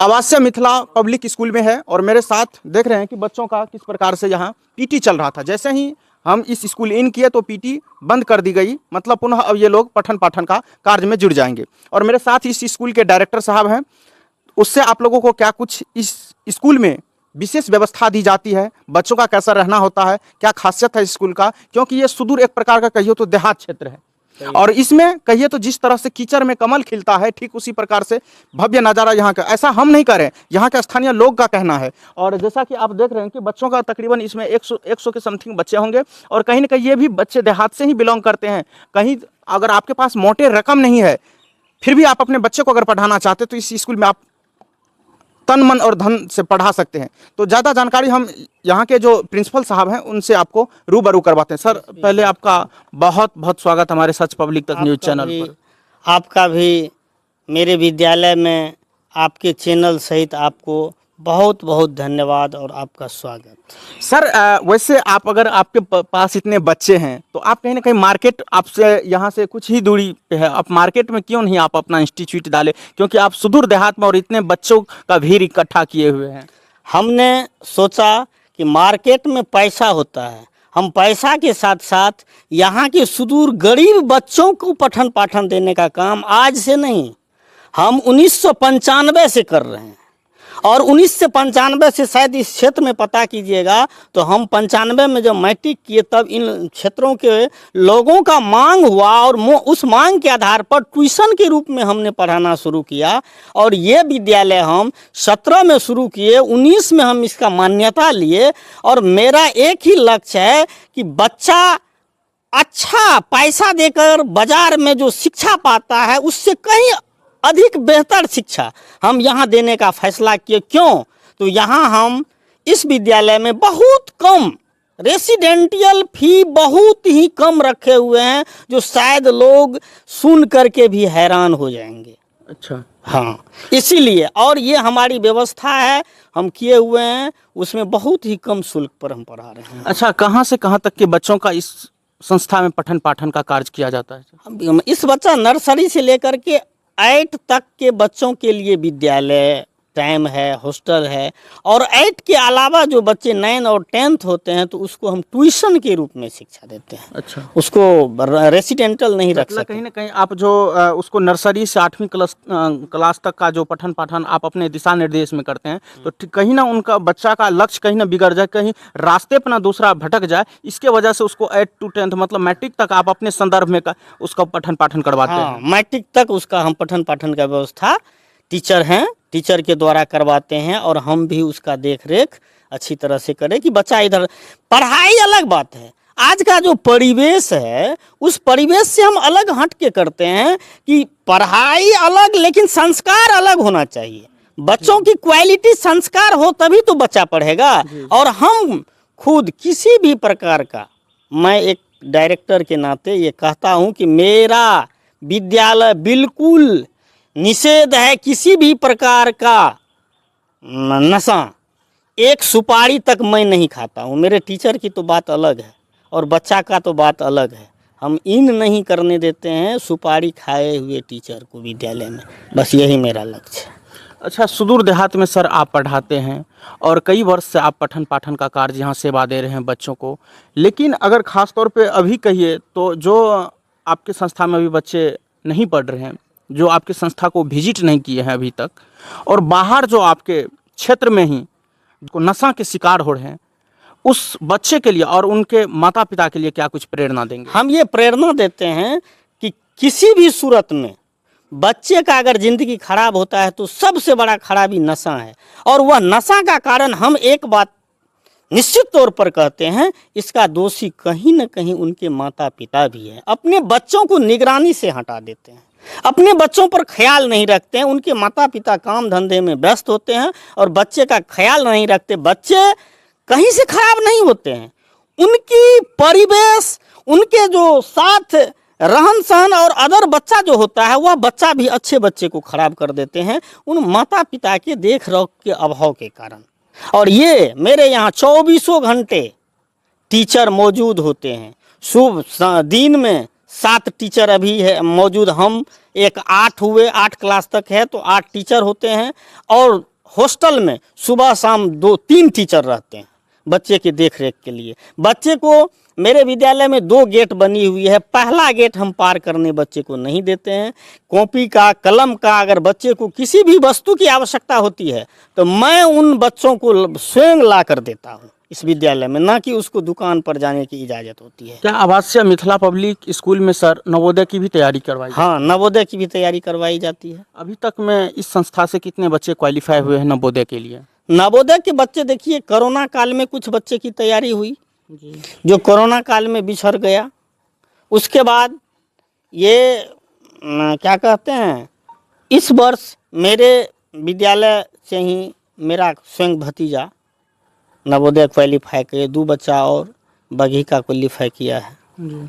आवासीय Mithila public school में है और मेरे साथ देख रहे हैं कि बच्चों का किस प्रकार से यहाँ पीटी चल रहा था। जैसे ही हम इस स्कूल इन किए तो पीटी बंद कर दी गई, मतलब पुनः अब ये लोग पठन पाठन का कार्य में जुड़ जाएंगे। और मेरे साथ इस स्कूल के डायरेक्टर साहब हैं, उससे आप लोगों को क्या कुछ इस स्कूल में विशेष व्यवस्था दी जाती है, बच्चों का कैसा रहना होता है, क्या खासियत है स्कूल का, क्योंकि ये सुदूर एक प्रकार का कहिए तो देहात क्षेत्र है और इसमें कहिए तो जिस तरह से कीचड़ में कमल खिलता है ठीक उसी प्रकार से भव्य नज़ारा यहाँ का। ऐसा हम नहीं करें, यहाँ के स्थानीय लोग का कहना है। और जैसा कि आप देख रहे हैं कि बच्चों का तकरीबन इसमें 100 के समथिंग बच्चे होंगे और कहीं ना कहीं ये भी बच्चे देहात से ही बिलोंग करते हैं। कहीं अगर आपके पास मोटे रकम नहीं है फिर भी आप अपने बच्चे को अगर पढ़ाना चाहते तो इस स्कूल में आप तन मन और धन से पढ़ा सकते हैं। तो ज़्यादा जानकारी हम यहाँ के जो प्रिंसिपल साहब हैं उनसे आपको रूबरू करवाते हैं। सर, पहले आपका बहुत बहुत स्वागत हमारे सच पब्लिक तक न्यूज़ चैनल पर। आपका भी मेरे विद्यालय में आपके चैनल सहित आपको बहुत बहुत धन्यवाद और आपका स्वागत। सर, वैसे आप अगर आपके पास इतने बच्चे हैं तो आप कहीं ना कहीं मार्केट आपसे यहाँ से कुछ ही दूरी पे है, आप मार्केट में क्यों नहीं आप अपना इंस्टीट्यूट डाले, क्योंकि आप सुदूर देहात में और इतने बच्चों का भीड़ इकट्ठा किए हुए हैं। हमने सोचा कि मार्केट में पैसा होता है, हम पैसा के साथ साथ यहाँ के सुदूर गरीब बच्चों को पठन पाठन देने का काम आज से नहीं, हम 1995 से कर रहे हैं। और 1995 से शायद इस क्षेत्र में पता कीजिएगा तो हम 95 में जब मैट्रिक किए तब इन क्षेत्रों के लोगों का मांग हुआ और उस मांग के आधार पर ट्यूशन के रूप में हमने पढ़ाना शुरू किया। और ये विद्यालय हम 17 में शुरू किए, 19 में हम इसका मान्यता लिए। और मेरा एक ही लक्ष्य है कि बच्चा अच्छा पैसा देकर बाजार में जो शिक्षा पाता है उससे कहीं अधिक बेहतर शिक्षा हम यहाँ देने का फैसला किए। क्यों? तो यहाँ हम इस विद्यालय में बहुत कम रेसिडेंटियल फी बहुत ही कम रखे हुए हैं, जो शायद लोग सुन करके भी हैरान हो जाएंगे। अच्छा, हाँ, इसीलिए और ये हमारी व्यवस्था है हम किए हुए हैं, उसमें बहुत ही कम शुल्क पर हम पढ़ा रहे हैं। अच्छा, कहाँ से कहाँ तक के बच्चों का इस संस्था में पठन पाठन का कार्य किया जाता है? इस बच्चा नर्सरी से लेकर के 8 तक के बच्चों के लिए विद्यालय टाइम है, हॉस्टल है। और 8 के अलावा जो बच्चे 9 और 10th होते हैं तो उसको हम ट्यूशन के रूप में शिक्षा देते हैं। अच्छा, उसको रेसिडेंटल नहीं रख सकते। कहीं ना कहीं आप जो उसको नर्सरी से 8वीं क्लास तक का जो पठन पाठन आप अपने दिशा निर्देश में करते हैं तो कहीं ना उनका बच्चा का लक्ष्य कहीं ना बिगड़ जाए, कहीं रास्ते पर ना दूसरा भटक जाए, इसके वजह से उसको 8 to 10th मतलब मैट्रिक तक आप अपने संदर्भ में उसका पठन पाठन करवाते हैं। मैट्रिक तक उसका हम पठन पाठन का व्यवस्था टीचर हैं, टीचर के द्वारा करवाते हैं और हम भी उसका देख रेख अच्छी तरह से करें कि बच्चा इधर। पढ़ाई अलग बात है, आज का जो परिवेश है उस परिवेश से हम अलग हट के करते हैं कि पढ़ाई अलग लेकिन संस्कार अलग होना चाहिए। बच्चों की क्वालिटी संस्कार हो तभी तो बच्चा पढ़ेगा। और हम खुद किसी भी प्रकार का, मैं एक डायरेक्टर के नाते ये कहता हूँ कि मेरा विद्यालय बिल्कुल निषेध है किसी भी प्रकार का नशा। एक सुपारी तक मैं नहीं खाता हूँ। मेरे टीचर की तो बात अलग है और बच्चा का तो बात अलग है। हम इन नहीं करने देते हैं सुपारी खाए हुए टीचर को विद्यालय में, बस यही मेरा लक्ष्य है। अच्छा, सुदूर देहात में सर आप पढ़ाते हैं और कई वर्ष से आप पठन पाठन का कार्य यहाँ सेवा दे रहे हैं बच्चों को, लेकिन अगर ख़ास तौर पे अभी कहिए तो जो आपके संस्था में अभी बच्चे नहीं पढ़ रहे हैं, जो आपके संस्था को विजिट नहीं किए हैं अभी तक, और बाहर जो आपके क्षेत्र में ही नशा के शिकार हो रहे हैं, उस बच्चे के लिए और उनके माता पिता के लिए क्या कुछ प्रेरणा देंगे? हम ये प्रेरणा देते हैं कि किसी भी सूरत में बच्चे का अगर ज़िंदगी खराब होता है तो सबसे बड़ा खराबी नशा है। और वह नशा का कारण हम एक बात निश्चित तौर पर कहते हैं, इसका दोषी कहीं न कहीं उनके माता पिता भी हैं। अपने बच्चों को निगरानी से हटा देते हैं, अपने बच्चों पर ख्याल नहीं रखते हैं। उनके माता पिता काम धंधे में व्यस्त होते हैं और बच्चे का ख्याल नहीं रखते। बच्चे कहीं से खराब नहीं होते हैं, उनकी परिवेश, उनके जो साथ रहन सहन और अदर बच्चा जो होता है वह बच्चा भी अच्छे बच्चे को खराब कर देते हैं उन माता पिता के देख रेख के अभाव के कारण। और ये मेरे यहाँ 24 घंटे टीचर मौजूद होते हैं। सुबह दिन में 7 टीचर अभी है मौजूद। हम एक 8 हुए, 8 क्लास तक है तो 8 टीचर होते हैं। और हॉस्टल में सुबह शाम 2-3 टीचर रहते हैं बच्चे की देख रेख के लिए। बच्चे को मेरे विद्यालय में 2 गेट बनी हुई है। पहला गेट हम पार करने बच्चे को नहीं देते हैं। कॉपी का, कलम का, अगर बच्चे को किसी भी वस्तु की आवश्यकता होती है तो मैं उन बच्चों को स्वयं ला कर देता हूँ इस विद्यालय में, ना कि उसको दुकान पर जाने की इजाज़त होती है। क्या आवासीय मिथिला पब्लिक स्कूल में सर नवोदय की भी तैयारी करवाई जाती हाँ, नवोदय की भी तैयारी करवाई जाती है। है? अभी तक में इस संस्था से कितने बच्चे क्वालिफाई हुए हैं नवोदय के लिए? नवोदय के बच्चे देखिए, कोरोना काल में कुछ बच्चे की तैयारी हुई जी। जो कोरोना काल में बिछड़ गया। उसके बाद ये क्या कहते हैं, इस वर्ष मेरे विद्यालय से ही मेरा स्वयं भतीजा नवोदय क्वालिफाई किए, 2 बच्चा और बघी का क्वालिफाई किया है। जी।